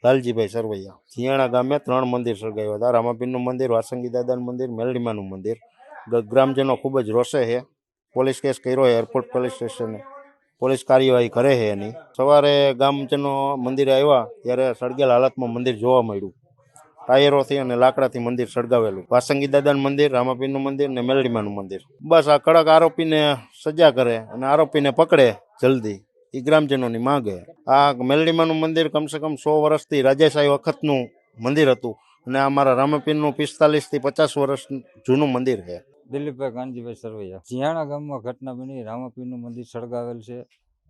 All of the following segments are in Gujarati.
લાલજીભાઈ સરવૈયા. જીયાણા ગામે 3 મંદિર સળગાવ્યા હતા. રામાપીરનું મંદિર, વાસંગી દાદાનું મંદિર, મેલડીમાનું મંદિર. ગ્રામજનો ખૂબ જ રોષે છે. પોલીસ કેસ કર્યો છે એરપોર્ટ પોલીસ સ્ટેશને. પોલીસ કાર્યવાહી કરે છે એની. સવારે ગામજનો મંદિરે આવ્યા ત્યારે સળગેલ હાલતમાં મંદિર જોવા મળ્યું. ટાયરોથી અને લાકડાથી મંદિર સળગાવેલું. વાસંગી દાદાનું મંદિર, રામાપીરનું મંદિર ને મેલડીમાનું મંદિર. બસ આ કડક આરોપીને સજા કરે અને આરોપીને પકડે જલ્દી, એ ગ્રામજનોની માંગે. આ મેલડીમાનું મંદિર કમસે કમ 100 વર્ષથી રાજાશાહી વખતનું મંદિર હતું અને આ અમારા રામાપીરનું 45 થી 50 વર્ષ જૂનું મંદિર છે. દિલીપભાઈ કાનજીભાઈ સરવૈયા. જીયાણા ગામમાં ઘટના બની. રામાપીરનું મંદિર સળગાવેલ છે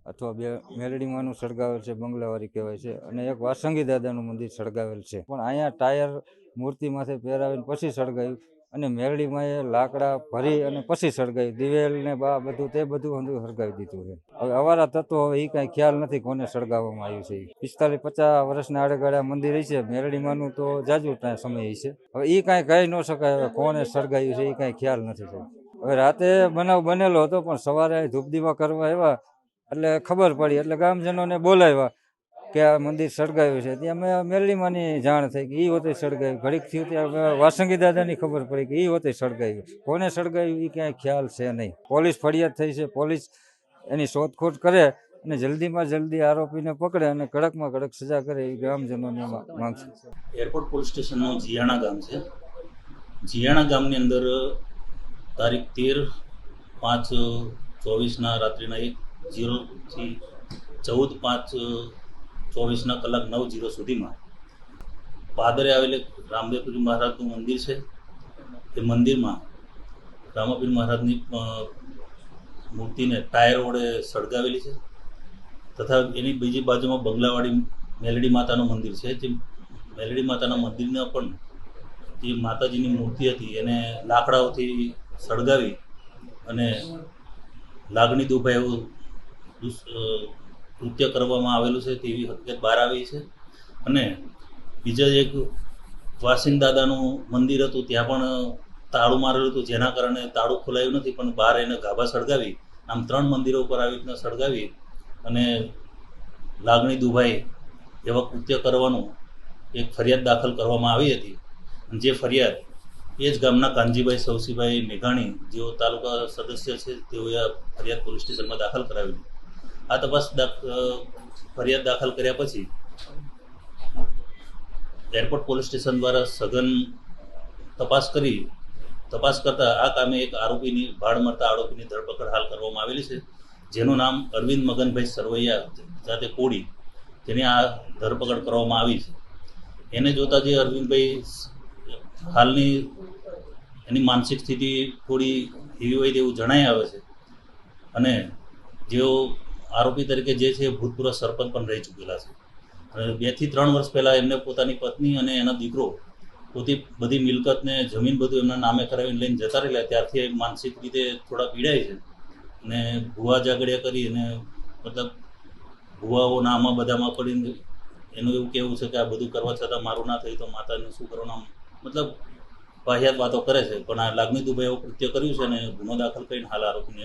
અથવા બે મેલડીમાનું સળગાવેલ છે, બંગલાવાળી કહેવાય છે, અને એક વાસંગી દાદાનું મંદિર સળગાવેલ છે. પણ અહીંયા ટાયર મૂર્તિમાંથી પહેરાવીને પછી સળગાવ્યું અને મેલડીમાં લાકડા ભરી અને પછી સળગાવ્યું. દિવેલ ને બધું તે બધું સળગાવી દીધું છે. હવે અવારા તત્વો હવે એ કાંઈ ખ્યાલ નથી કોને સળગાવવામાં આવ્યું છે. 45-50 વર્ષના આડેગાળા મંદિર છે. મેલડીમાંનું તો જાજુ સમય છે. હવે એ કાંઈ કહી ન શકાય હવે કોને સળગાવ્યું છે, એ કાંઈ ખ્યાલ નથી. હવે રાતે બનાવ બનેલો હતો પણ સવારે ધૂપદીવા કરવા આવ્યા એટલે ખબર પડી, એટલે ગામજનોને બોલાવ્યા કે આ મંદિર સળગાવ્યું છે. ત્યાં મેં મેલડીમાંની જાણ થઈ કે એ હોતે સળગાવ્યું. ઘડીક થયું ત્યાં વાસંગી દાદાની ખબર પડી કે એ હોતે સળગાવ્યું. કોને સળગાવ્યું એ ક્યાંય ખ્યાલ છે નહીં. પોલીસ ફરિયાદ થઈ છે. પોલીસ એની શોધખોળ કરે અને જલ્દીમાં જલ્દી આરોપીને પકડે અને કડકમાં કડક સજા કરે એ ગ્રામજનોની માંગ છે. એરપોર્ટ પોલીસ સ્ટેશનનું જીયાણા ગામ છે. જીયાણા ગામની અંદર તારીખ 13/5/24 રાત્રિના 1:00 થી 14/5/24 કલાક 9:00 સુધીમાં પાદરે આવેલ રામદેવપીર મહારાજનું મંદિર છે. તે મંદિરમાં રામાપીર મહારાજની મૂર્તિને ટાયર વડે સળગાવેલી છે તથા એની બીજી બાજુમાં બંગલાવાળી મેલડી માતાનું મંદિર છે. જે મેલડી માતાના મંદિરના પણ જે માતાજીની મૂર્તિ હતી એને લાકડાઓથી સળગાવી અને લાગણી દુભાય એવું કૃત્ય કરવામાં આવેલું છે તેવી હકીકત બહાર આવી છે. અને બીજા એક વાસિંગ દાદાનું મંદિર હતું, ત્યાં પણ તાળું મારેલું હતું, જેના કારણે તાળું ખોલાયું નથી, પણ બહાર એને ગાભા સળગાવી આમ 3 મંદિરો ઉપર આવી રીતના સળગાવી અને લાગણી દુભાઈ એવા કૃત્ય કરવાનું એક ફરિયાદ દાખલ કરવામાં આવી હતી. જે ફરિયાદ એ જ ગામના કાનજીભાઈ સવસીભાઈ મેઘાણી, જેઓ તાલુકા સદસ્ય છે, તેઓએ આ ફરિયાદ પોલીસ સ્ટેશનમાં દાખલ કરાવેલી. આ ફરિયાદ દાખલ કર્યા પછી એરપોર્ટ પોલીસ સ્ટેશન દ્વારા સઘન તપાસ કરતા આ કામે એક ભાડ મળતા આરોપીની ધરપકડ હાલ કરવામાં આવેલી છે, જેનું નામ અરવિંદ મગનભાઈ સરવૈયા જાતે કોડી, તેની આ ધરપકડ કરવામાં આવી છે. એને જોતા જે અરવિંદભાઈ હાલની એની માનસિક સ્થિતિ થોડી એવી હોય તેવું જણાઈ આવે છે અને જેઓ આરોપી તરીકે જે છે ભૂતપૂર્વ સરપંચ પણ રહી ચૂકેલા છે. અને 2 થી 3 વર્ષ પહેલાં એમને પોતાની પત્ની અને એના દીકરો પોતે બધી મિલકતને જમીન બધું એમના નામે કરાવીને લઈને જતા રહેલા. ત્યારથી માનસિક રીતે થોડા પીડાય છે અને ભૂવા જાગડિયા કરી અને મતલબ ભૂવાઓના આમાં બધામાં પડીને એનું એવું કહેવું છે કે આ બધું કરવા છતાં મારું ના થયું તો માતાને શું કરવાનું, મતલબ વાહિયાત વાતો કરે છે. પણ આ લાગણી દુભાઈ એવું કૃત્ય કર્યું છે અને ગુનો દાખલ કરીને હાલ આરોપીને